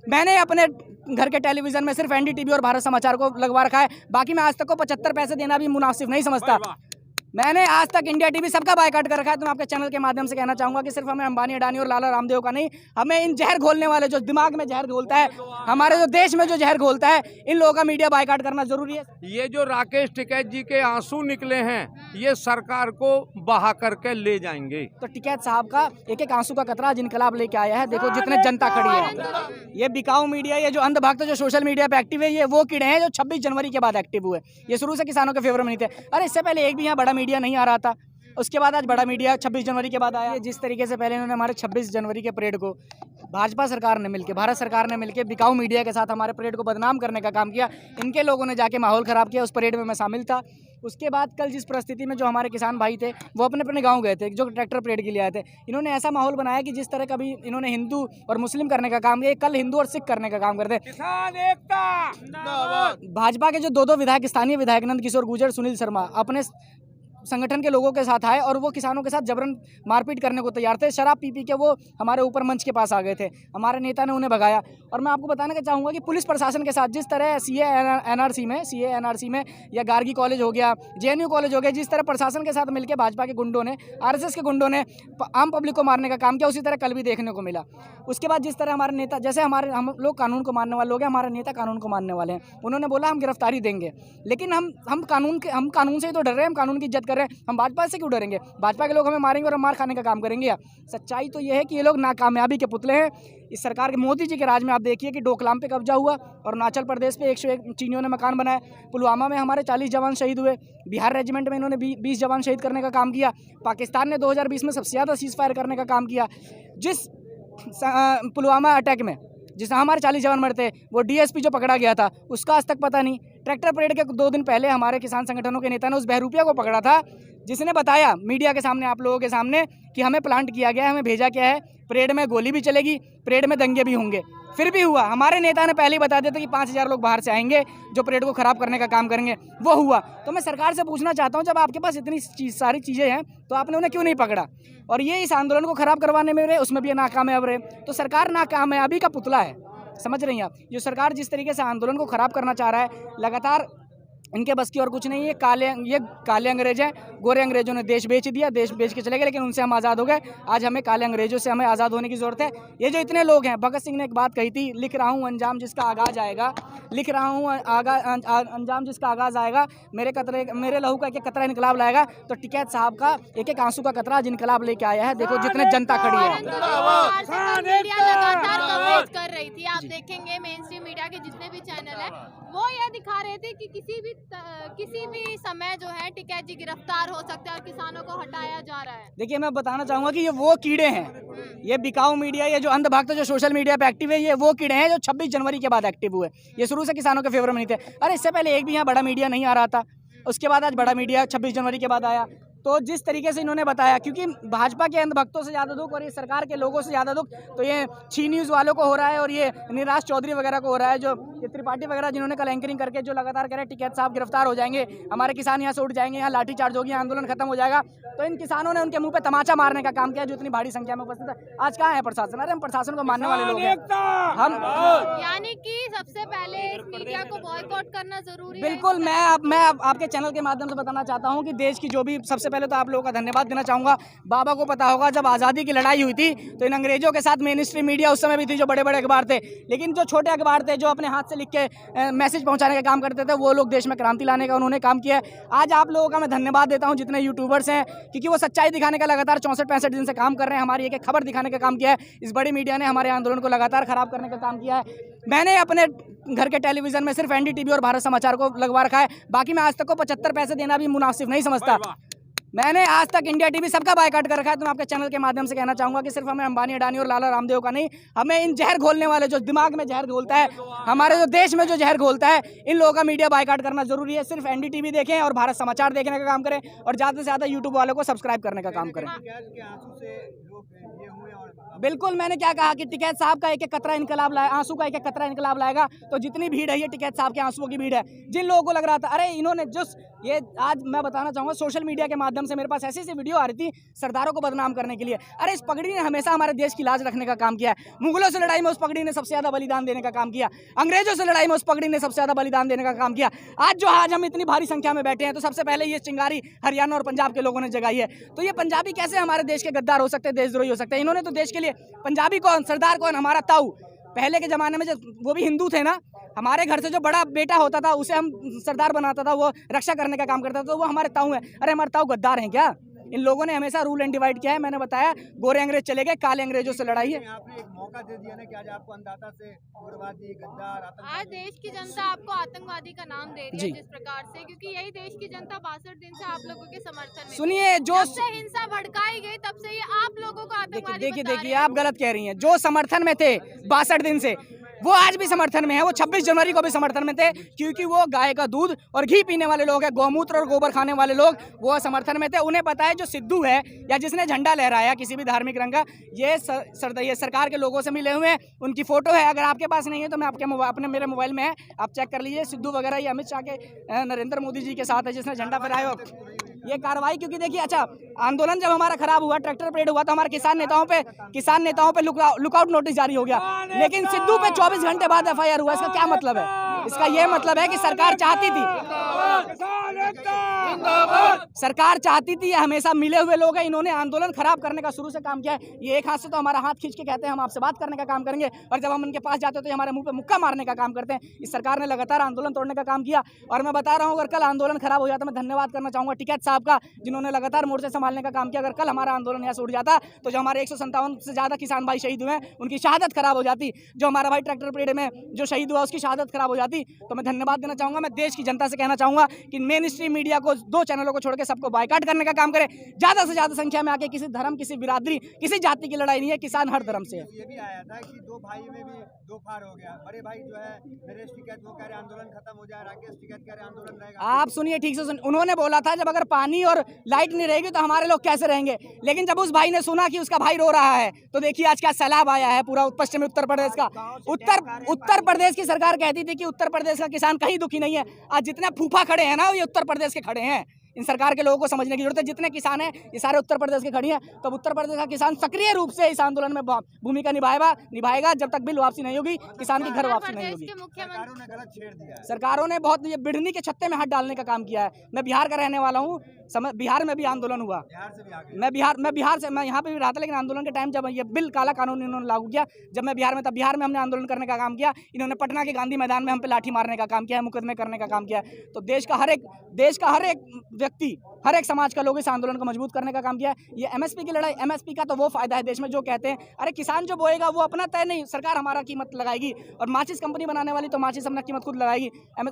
मैंने अपने घर के टेलीविजन में सिर्फ एनडीटीवी और भारत समाचार को लगवा रखा है। बाकी मैं आज तक को 75 पैसे देना भी मुनासिब नहीं समझता। मैंने आज तक इंडिया टीवी सबका बायकॉट कर रखा है। तो मैं आपके चैनल के माध्यम से कहना चाहूंगा कि सिर्फ हमें अंबानी, अडानी और लाला रामदेव का नहीं, हमें इन जहर घोलने वाले, जो दिमाग में जहर घोलता है, हमारे जो देश में जो जहर घोलता है, इन लोगों का मीडिया बायकॉट करना जरूरी है। ये जो राकेश टिकैत जी के आंसू निकले हैं, ये सरकार को बहा करके ले जाएंगे। तो टिकैत साहब का एक एक आंसू का कतरा आज इनकलाब लेके आया है। देखो जितने जनता खड़ी है, ये बिकाऊ मीडिया, ये जो अंधभक्त जो सोशल मीडिया पे एक्टिव है, ये वो कीड़े हैं जो 26 जनवरी के बाद एक्टिव हुए। ये शुरू से किसानों के फेवर में नहीं थे। अरे इससे पहले एक भी यहाँ बड़ा मीडिया नहीं आ रहा था, उसके बाद आज बड़ा मीडिया 26 जनवरी के बाद आया। जिस तरीके से पहले इन्होंने हमारे 26 जनवरी के परेड को भाजपा सरकार ने मिलकर, भारत सरकार ने मिलकर बिकाऊ मीडिया के साथ हमारे परेड को बदनाम करने का काम किया। इनके लोगों ने जाके माहौल ख़राब किया। उस परेड में मैं शामिल था। उसके बाद कल जिस परिस्थिति में जो हमारे किसान भाई थे, वो अपने अपने गांव गए थे, जो ट्रैक्टर परेड के लिए आए थे, इन्होंने ऐसा माहौल बनाया कि जिस तरह कभी इन्होंने हिंदू और मुस्लिम करने का काम किया, कल हिंदू और सिख करने का काम करते। किसान एकता। भाजपा के जो दो विधायक, स्थानीय विधायक नंद किशोर गुर्जर, सुनील शर्मा, अपने संगठन के लोगों के साथ आए और वो किसानों के साथ जबरन मारपीट करने को तैयार थे। शराब पी के वो हमारे ऊपर मंच के पास आ गए थे। हमारे नेता ने उन्हें भगाया। और मैं आपको बताना चाहूँगा कि पुलिस प्रशासन के साथ जिस तरह सीए एनआरसी में या गार्गी कॉलेज हो गया, जेएनयू कॉलेज हो गया, जिस तरह प्रशासन के साथ मिलकर भाजपा के गुंडों ने, आरएसएस के गुंडों ने आम पब्लिक को मारने का काम किया, उसी तरह कल भी देखने को मिला। उसके बाद जिस तरह हमारे नेता, जैसे हम लोग कानून को मानने वाले लोग हैं, हमारे नेता कानून को मानने वाले हैं, उन्होंने बोला हम गिरफ्तारी देंगे, लेकिन हम कानून से ही तो डर रहे हैं, हम कानून की इज्जत कर रहे हैं, हम भाजपा से क्यों डरेंगे? भाजपा के लोग हमें मारेंगे और हम मार खाने का काम करेंगे या? सच्चाई तो यह है कि ये लोग नाकामयाबी के पुतले हैं। इस सरकार के, मोदी जी के राज में आप देखिए कि डोकलाम पे कब्जा हुआ और अरुणाचल प्रदेश पे 101 चीनियों ने मकान बनाया। पुलवामा में हमारे 40 जवान शहीद हुए। बिहार रेजिमेंट में इन्होंने 20 जवान शहीद करने का काम किया। पाकिस्तान ने 2020 में सबसे ज़्यादा सीज फायर करने का काम किया। जिस पुलवामा अटैक में जिसमें हमारे 40 जवान मरे थे, वो डीएसपी जो पकड़ा गया था, उसका आज तक पता नहीं। ट्रैक्टर परेड के 2 दिन पहले हमारे किसान संगठनों के नेता ने उस बहरूपिया को पकड़ा था, जिसने बताया मीडिया के सामने, आप लोगों के सामने, कि हमें प्लांट किया गया है, हमें भेजा क्या है, परेड में गोली भी चलेगी, परेड में दंगे भी होंगे। फिर भी हुआ। हमारे नेता ने पहले ही बता दिया था कि 5000 लोग बाहर से आएंगे जो परेड को ख़राब करने का काम करेंगे, वो हुआ। तो मैं सरकार से पूछना चाहता हूँ, जब आपके पास इतनी सारी चीज़ें हैं, तो आपने उन्हें क्यों नहीं पकड़ा? और ये इस आंदोलन को ख़राब करवाने में रहे, उसमें भी नाकामयाब रहे। तो सरकार नाकामयाबी का पुतला है, समझ रही हैं आप? जो सरकार जिस तरीके से आंदोलन को ख़राब करना चाह रहा है, लगातार इनके बस की और कुछ नहीं है। ये काले अंग्रेज हैं। गोरे अंग्रेजों ने देश बेच दिया, देश बेच के चले गए, लेकिन उनसे हम आज़ाद हो गए। आज हमें काले अंग्रेजों से हमें आज़ाद होने की ज़रूरत है। ये जो इतने लोग हैं, भगत सिंह ने एक बात कही थी, लिख रहा हूँ अंजाम जिसका आगाज़ आएगा, लिख रहा हूँ अंजाम जिसका आगाज़ आएगा, मेरे लहू का एक एक कतरा इनकलाब लाएगा। तो टिकैत साहब का एक एक आंसू का कतरा आज इनकलाब लेके आया है। देखो जितने जनता खड़ी है। लगातार कवरेज कर रही थी। आप देखेंगे मेन स्ट्रीम मीडिया के जितने भी चैनल है, वो ये दिखा रहे थे कि किसी भी समय जो है टिकैत जी गिरफ्तार हो सकते हैं और किसानों को हटाया जा रहा है। देखिए, मैं बताना चाहूँगा कि ये वो कीड़े हैं, ये बिकाऊ मीडिया, ये जो अंधभक्त जो सोशल मीडिया पे एक्टिव है, ये वो कीड़े हैं जो 26 जनवरी के बाद एक्टिव हुए। ये शुरू से किसानों के फेवर में नहीं थे। अरे इससे पहले एक भी यहाँ बड़ा मीडिया नहीं आ रहा था, उसके बाद आज बड़ा मीडिया 26 जनवरी के बाद आया। तो जिस तरीके से इन्होंने बताया, क्योंकि भाजपा के अंधभक्तों से ज़्यादा दुख और ये सरकार के लोगों से ज़्यादा दुख तो ये छी न्यूज़ वालों को हो रहा है और ये निराश चौधरी वगैरह को हो रहा है, जो ये त्रिपाठी वगैरह जिन्होंने कल एंकरिंग करके जो लगातार कह रहे हैं टिकैत साहब गिरफ्तार हो जाएंगे, हमारे किसान यहाँ से उठ जाएंगे, यहाँ लाठीचार्ज होगी, आंदोलन खत्म हो जाएगा। तो इन किसानों ने उनके मुंह पे तमाचा मारने का काम किया, जो इतनी बड़ी संख्या में उपस्थित है। आज कहाँ है प्रशासन? अरे हम प्रशासन को मानने वाले लोग हैं हम। यानी कि सबसे पहले मीडिया को बॉयकॉट करना जरूरी है। बिल्कुल। मैं आपके चैनल के माध्यम से बताना चाहता हूँ कि देश की जो भी, सबसे पहले तो आप लोगों का धन्यवाद देना चाहूँगा। बाबा को पता होगा, जब आज़ादी की लड़ाई हुई थी तो इन अंग्रेजों के साथ मेन स्ट्रीम मीडिया उस समय भी थी, जो बड़े बड़े अखबार थे, लेकिन जो छोटे अखबार थे, जो अपने हाथ से लिख के मैसेज पहुँचाने का काम करते थे, वो लोग देश में क्रांति लाने का उन्होंने काम किया है। आज आप लोगों का मैं धन्यवाद देता हूँ, जितने यूट्यूबर्स हैं, क्योंकि वो सच्चाई दिखाने का लगातार 64-65 दिन से काम कर रहे हैं। हमारी एक खबर दिखाने का काम किया है। इस बड़ी मीडिया ने हमारे आंदोलन को लगातार खराब करने का काम किया है। मैंने अपने घर के टेलीविजन में सिर्फ एनडीटीवी और भारत समाचार को लगवा रखा है। बाकी मैं आज तक को 75 पैसे देना भी मुनासिब नहीं समझता। मैंने आज तक इंडिया टीवी सबका बायकॉट कर रखा है। तो मैं आपके चैनल के माध्यम से कहना चाहूँगा कि सिर्फ हमें अंबानी, अडानी और लाला रामदेव का नहीं, हमें इन जहर घोलने वाले, जो दिमाग में जहर घोलता है, हमारे जो देश में जो जहर घोलता है, इन लोगों का मीडिया बायकॉट करना जरूरी है। सिर्फ एनडीटीवी देखें और भारत समाचार देखने का काम करें और ज़्यादा से ज़्यादा यूट्यूब वालों को सब्सक्राइब करने का काम करें। बिल्कुल। मैंने क्या कहा कि टिकैत साहब का एक एक कतरा इनकलाब लाए, आंसू का एक एक कतरा इनकलाब लाएगा। तो जितनी भीड़ है, ये टिकैत साहब के आंसुओं की भीड़ है। जिन लोगों को लग रहा था अरे इन्होंने ये आज मैं बताना चाहूँगा सोशल मीडिया के माध्यम से मेरे पास ऐसी वीडियो आ रही थी सरदारों को बदनाम करने के लिए। अरे इस पगड़ी ने हमेशा हमारे देश की लाज रखने का काम किया है। मुगलों से लड़ाई में उस पगड़ी ने सबसे ज़्यादा बलिदान देने का काम किया, अंग्रेजों से लड़ाई में उस पगड़ी ने सबसे ज़्यादा बलिदान देने का काम किया। आज हम इतनी भारी संख्या में बैठे हैं तो सबसे पहले ये चिंगारी हरियाणा और पंजाब के लोगों ने जगाई है। तो ये पंजाबी कैसे हमारे देश के गद्दार हो सकते हैं, देशद्रोही हो सकते हैं? इन्होंने तो देश के लिए पंजाबी कौन, सरदार कौन, हमारा ताऊ। पहले के ज़माने में जब वो भी हिंदू थे ना, हमारे घर से जो बड़ा बेटा होता था उसे हम सरदार बनाता था, वो रक्षा करने का काम करता था, तो वो हमारे ताऊ हैं। अरे हमारे ताऊ गद्दार हैं क्या? इन लोगों ने हमेशा रूल एंड डिवाइड किया है। मैंने बताया गोरे अंग्रेज चले गए, काले अंग्रेजों से लड़ाई है। आपने एक मौका दे दिया ना कि आज आपको अंदाता से उग्रवादी, गद्दार, आतंकवादी। आज देश की जनता आपको आतंकवादी का नाम दे रही है जिस प्रकार से, क्योंकि यही देश की जनता 62 दिन से आप लोगों के समर्थन में। सुनिए, जो जब से हिंसा भड़काई गई तब से ये आप लोगों को आतंकवादी देखिए आप गलत कह रही हैं। जो समर्थन में थे 62 दिन से वो आज भी समर्थन में है। वो 26 जनवरी को भी समर्थन में थे, क्योंकि वो गाय का दूध और घी पीने वाले लोग हैं, गौमूत्र और गोबर खाने वाले लोग, वो समर्थन में थे। उन्हें पता है जो सिद्धू है या जिसने झंडा लहराया किसी भी धार्मिक रंग का, ये सरकार के लोगों से मिले हुए हैं। उनकी फोटो है, अगर आपके पास नहीं है तो मैं आपके मेरे मोबाइल में है, आप चेक कर लीजिए। सिद्धू वगैरह ये अमित शाह के, नरेंद्र मोदी जी के साथ है जिसने झंडा फहराया हो। ये कार्रवाई क्योंकि देखिए, अच्छा आंदोलन जब हमारा खराब हुआ, ट्रैक्टर परेड हुआ, तो हमारे किसान नेताओं पे लुकआउट नोटिस जारी हो गया, लेकिन सिद्धू पे 24 घंटे बाद एफआईआर हुआ। इसका क्या मतलब है? इसका ये मतलब है कि सरकार चाहती थी, ये हमेशा मिले हुए लोग हैं, इन्होंने आंदोलन खराब करने का शुरू से काम किया है। ये एक हाथ से तो हमारा हाथ खींच के कहते हैं हम आपसे बात करने का काम करेंगे, और जब हम उनके पास जाते हैं तो हमारे मुंह पे मुक्का मारने का काम करते हैं। इस सरकार ने लगातार आंदोलन तोड़ने का काम किया, और मैं बता रहा हूँ अगर कल आंदोलन खराब हो जाता, मैं धन्यवाद करना चाहूँगा टिकैत साहब का, जिन्होंने लगातार मोर्चे संभालने का काम किया। अगर कल हमारा आंदोलन यहाँ से उठ जाता तो जो हमारे 157 से ज़्यादा किसान भाई शहीद हुए हैं उनकी शहादत खराब हो जाती, जो हमारा भाई ट्रैक्टर परेड में जो शहीद हुआ उसकी शहादत खराब हो जाती। तो मैं धन्यवाद देना चाहूँगा। मैं देश की जनता से कहना चाहूँगा कि मेन स्ट्रीम मीडिया को, 2 चैनलों को छोड़ के सबको बायकॉट करने का काम करे। ज़्यादा से ज़्यादा संख्या में आके किसी धर्म, किसी बिरादरी, किसी जाति की लड़ाई नहीं है, किसान हर धर्म से है। ये भी आया था कि 2 भाई में भी 2 फार हो गया। बड़े भाई जो है नरेश टिकैत, वो कह रहे आंदोलन खत्म हो जाए, राकेश टिकैत कह रहे आंदोलन रहेगा। आप सुनिए ठीक से उन्होंने बोला था जब अगर पानी और लाइट नहीं रहेगी तो हमारे लोग कैसे रहेंगे, लेकिन जब उस भाई ने सुना कि उसका भाई रो रहा है तो देखिए आज क्या सैलाब आया है पूरा पश्चिमी उत्तर प्रदेश का। उत्तर प्रदेश की सरकार कहती थी कि उत्तर प्रदेश का किसान कहीं दुखी नहीं है। आज जितने फूफा खड़े हैं ना, ये उत्तर प्रदेश के खड़े हैं। इन सरकार के लोगों को समझने की जरूरत है। जितने किसान हैं ये सारे उत्तर प्रदेश के खड़ी हैं। तो उत्तर प्रदेश का किसान सक्रिय रूप से इस आंदोलन में भूमिका निभाएगा जब तक बिल वापसी नहीं होगी, किसान की घर वापसी नहीं होगी। सरकारों ने गलत छेड़ दिया है। सरकारों ने बहुत ये बिढ़नी के छत्ते में हाथ डालने का काम किया है। मैं बिहार का रहने वाला हूँ, बिहार में भी आंदोलन हुआ। मैं यहाँ पे भी रहा था, लेकिन आंदोलन के टाइम जब ये बिल काला कानून इन्होंने लागू किया, जब मैं बिहार में था, बिहार में हमने आंदोलन करने का काम किया। इन्होंने पटना के गांधी मैदान में हम पे लाठी मारने का काम किया है, मुकदमे करने का काम किया है। तो देश का हर एक व्यक्ति, हर एक समाज का लोग इस आंदोलन को मजबूत करने का काम किया है। ये एमएसपी की लड़ाई, एमएसपी का तो वो फायदा है देश में जो कहते हैं अरे किसान जो बोएगा वो अपना तय नहीं, सरकार हमारा कीमत लगाएगी, और माचिस कंपनी बनाने वाली तो माचिस अपना कीमत खुद लगाएगी।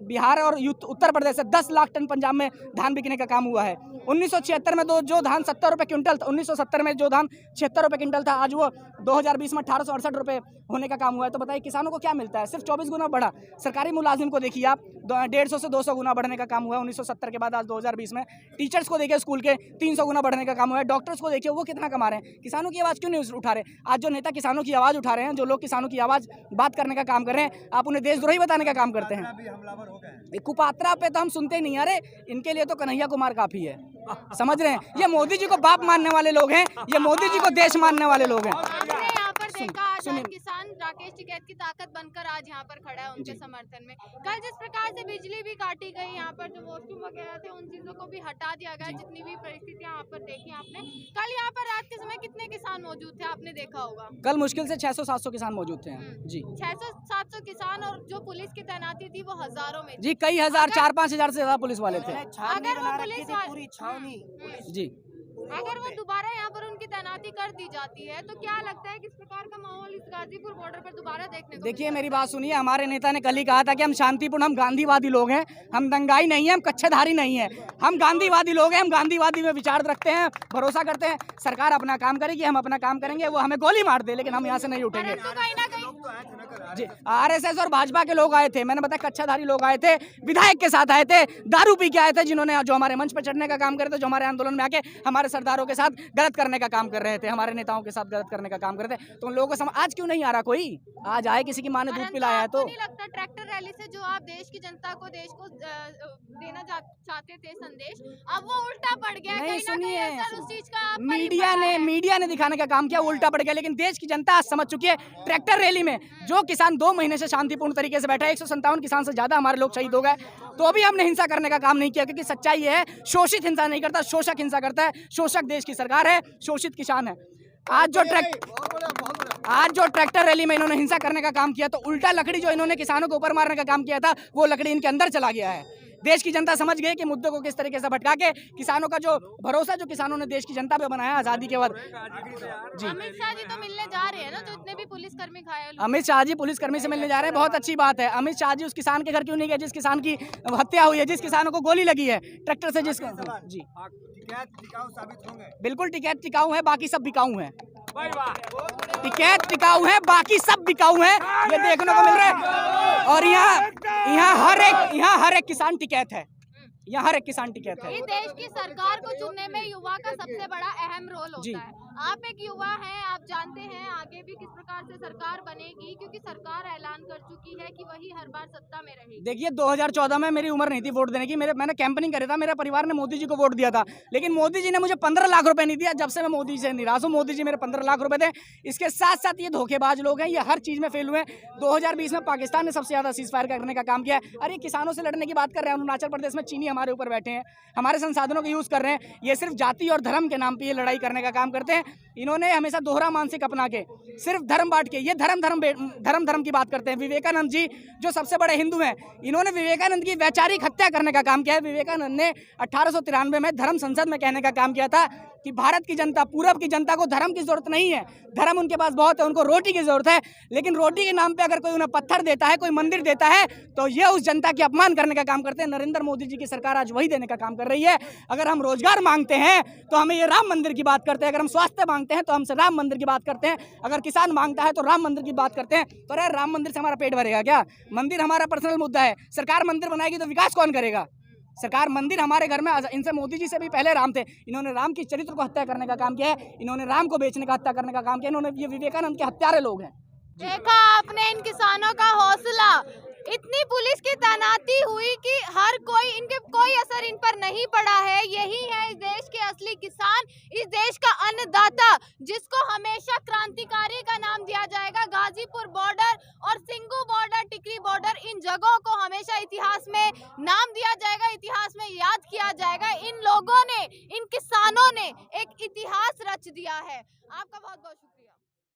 बिहार और उत्तर प्रदेश से 10 लाख टन पंजाब में धान बिकने का काम हुआ है। 1976 में जो धान 70 रुपये क्विंटल था, 1970 में जो धान 76 रुपये क्विंटल था, आज वो 2020 में 1868 रुपये होने का काम हुआ है। तो बताइए किसानों को क्या मिलता है? सिर्फ 24 गुना बढ़ा। सरकारी मुलाजिम को देखिए आप, 150 से 200 गुना बढ़ने का काम हुआ है 1970 के बाद आज 2020 में। टीचर्स को देखिए स्कूल के 300 गुना बढ़ने का काम हुआ है। डॉक्टर्स को देखिए वो कितना कमा रहे हैं। किसानों की आवाज़ क्यों नहीं उठा रहे? आज जो नेता किसानों की आवाज़ उठा रहे हैं, जो लोग किसानों की आवाज़ बात करने का काम कर रहे हैं, आप उन्हें देशद्रोही बताने का काम करते हैं। कुपात्रा पे तो हम सुनते ही नहीं। अरे इनके लिए तो कन्हैया कुमार काफ़ी है, समझ रहे हैं? ये मोदी जी को बाप मानने वाले लोग हैं, ये मोदी जी को देश मानने वाले लोग हैं। देखा आज किसान राकेश टिकैत की ताकत बनकर आज यहाँ पर खड़ा है उनके समर्थन में। कल जिस प्रकार से बिजली भी काटी गई, यहाँ पर जो वॉशरूम वगैरह थे उन चीजों को भी हटा दिया गया, जितनी भी परिस्थितियाँ यहाँ पर देखी आपने। कल यहाँ पर रात के समय कितने किसान मौजूद थे आपने देखा होगा? कल मुश्किल से 600-700 किसान मौजूद थे जी। 600-700 किसान, और जो पुलिस की तैनाती थी वो हजारों में जी, कई हजार, 4-5 हजार से ज्यादा पुलिस वाले थे। अगर वो पुलिस पूरी छावनी जी, अगर वो दोबारा यहाँ पर उनकी तैनाती कर दी जाती है तो क्या लगता है किस प्रकार का माहौल इस गाजीपुर बॉर्डर पर दोबारा देखने को? देखिए मेरी बात सुनिए, हमारे नेता ने कल ही कहा था कि हम शांतिपूर्ण, हम गांधीवादी लोग हैं, हम दंगाई नहीं है, हम कच्छाधारी नहीं है, हम गांधीवादी लोग हैं, हम गांधीवादी में विचार रखते हैं, भरोसा करते हैं। सरकार अपना काम करेगी, हम अपना काम करेंगे, वो हमें गोली मार दे लेकिन हम यहाँ से नहीं उठेंगे। तो आए थे ना कल जी, आरएसएस और भाजपा के लोग आए थे, मैंने बताया कच्छाधारी लोग आए थे, विधायक के साथ आए थे, दारू पी के आए थे, जिन्होंने जो हमारे मंच पर चढ़ने का काम करे थे, जो हमारे आंदोलन में आके हमारे सरदारों के साथ गलत करने का काम कर रहे थे, हमारे नेताओं के साथ गलत करने का काम कर रहे थे। तो उन लोगों को आज क्यों नहीं आ रहा कोई? आज आए, किसी की माँ ने दूध पिलाया है तो। नहीं लगता ट्रैक्टर रैली से जो आप देश की जनता को देश को देना चाहते थे संदेश, अब वो उल्टा पड़ गया? नहीं, सुनिए, उस चीज का मीडिया ने दिखाने का काम किया, उल्टा पड़ गया। लेकिन देश की जनता आज समझ चुकी है। ट्रैक्टर रैली में जो किसान 2 महीने से शांतिपूर्ण तरीके से बैठा है, 157 किसान से ज्यादा हमारे लोग शहीद हो गए, तो भी हमने हिंसा करने का काम नहीं किया, क्योंकि सच्चाई ये है, शोषित हिंसा नहीं करता, शोषक हिंसा करता है। शोषक देश की सरकार है, शोषित किसान है। आज जो ट्रैक्टर रैली में इन्होंने हिंसा करने का काम किया, तो उल्टा लकड़ी जो इन्होंने किसानों को ऊपर मारने का काम किया था, वो लकड़ी इनके अंदर चला गया है। देश की जनता समझ गई कि मुद्दों को किस तरीके से भटका के किसानों का जो भरोसा जो किसानों ने देश की जनता पे बनाया आजादी के बाद। जी, अमित शाह जी तो मिलने जा रहे हैं ना, जो इतने भी पुलिसकर्मी घायल। अमित शाह जी पुलिसकर्मी से मिलने जा रहे हैं, बहुत अच्छी बात है। अमित शाह जी उस किसान के घर क्यों नहीं गए जिस किसान की हत्या हुई है, जिस किसानों को गोली लगी है ट्रैक्टर से, जिस जी टिकैत टिकाऊ साबित होंगे? बिल्कुल टिकैत टिकाऊ है, बाकी सब बिकाऊ है। टिकैत टिकाऊ है, बाकी सब बिकाऊ है, ये देखने को मिल रहा है। और यहाँ हर एक किसान टिकैत है, यहाँ हर एक किसान टिकैत है। इस देश की सरकार को चुनने में युवा का सबसे बड़ा अहम रोल होता है। आप एक युवा हैं, आप जानते हैं आगे भी किस प्रकार से सरकार बनेगी, क्योंकि सरकार ऐलान कर चुकी है कि वही हर बार सत्ता में रहेगी। देखिए 2014 में मेरी उम्र नहीं थी वोट देने की, मैंने कैंपेनिंग करी था, मेरे परिवार ने मोदी जी को वोट दिया था, लेकिन मोदी जी ने मुझे 15 लाख रुपए नहीं दिया। जब से मैं मोदी जी से निराश हूँ, मोदी जी मेरे 15 लाख रुपए थे। इसके साथ साथ ये धोखेबाज लोग हैं, ये हर चीज में फेल हुए हैं। 2020 में पाकिस्तान ने सबसे ज्यादा सीज फायर करने का काम किया है। अरे किसानों से लड़ने की बात कर रहे हैं, अरुणाचल प्रदेश में चीनी हमारे ऊपर बैठे हैं, हमारे संसाधनों का यूज कर रहे हैं। ये सिर्फ जाति और धर्म के नाम पे ये लड़ाई करने का काम करते हैं। इन्होंने हमेशा दोहरा मानसिक अपना के सिर्फ धर्म बांट के ये धर्म की बात करते हैं। विवेकानंद जी जो सबसे बड़े हिंदू हैं, इन्होंने विवेकानंद की वैचारिक हत्या करने का काम किया है। विवेकानंद ने 1893 में धर्म संसद में कहने का काम किया था कि भारत की जनता, पूरब की जनता को धर्म की जरूरत नहीं है, धर्म उनके पास बहुत है, उनको रोटी की जरूरत है। लेकिन रोटी के नाम पे अगर कोई उन्हें पत्थर देता है, कोई मंदिर देता है, तो ये उस जनता की अपमान करने का काम करते हैं। नरेंद्र मोदी जी की सरकार आज वही देने का काम कर रही है। अगर हम रोजगार मांगते हैं तो हमें ये राम मंदिर की बात करते हैं, अगर हम स्वास्थ्य मांगते हैं तो हमसे राम मंदिर की बात करते हैं, अगर किसान मांगता है तो राम मंदिर की बात करते हैं। तो अरे राम मंदिर से हमारा पेट भरेगा क्या? मंदिर हमारा पर्सनल मुद्दा है। सरकार मंदिर बनाएगी तो विकास कौन करेगा? सरकार मंदिर हमारे घर में, इनसे मोदी जी से भी पहले राम थे, इन्होंने राम की चरित्र को हत्या करने का काम किया है, इन्होंने राम को बेचने का हत्या करने का काम किया, इन्होंने ये विवेकानंद के हत्यारे लोग हैं। देखा आपने इन किसानों का हौसला, इतनी पुलिस की तैनाती हुई कि हर कोई, इनके कोई असर इन पर नहीं पड़ा है। यही है इस देश के असली किसान, इस देश का अन्नदाता, जिसको हमेशा क्रांतिकारी का नाम दिया जाएगा। गाजीपुर बॉर्डर और सिंगू बॉर्डर, टिकरी बॉर्डर, इन जगहों को हमेशा इतिहास में नाम दिया जाएगा, इतिहास में याद किया जाएगा। इन लोगों ने, इन किसानों ने एक इतिहास रच दिया है। आपका बहुत बहुत शुक्रिया।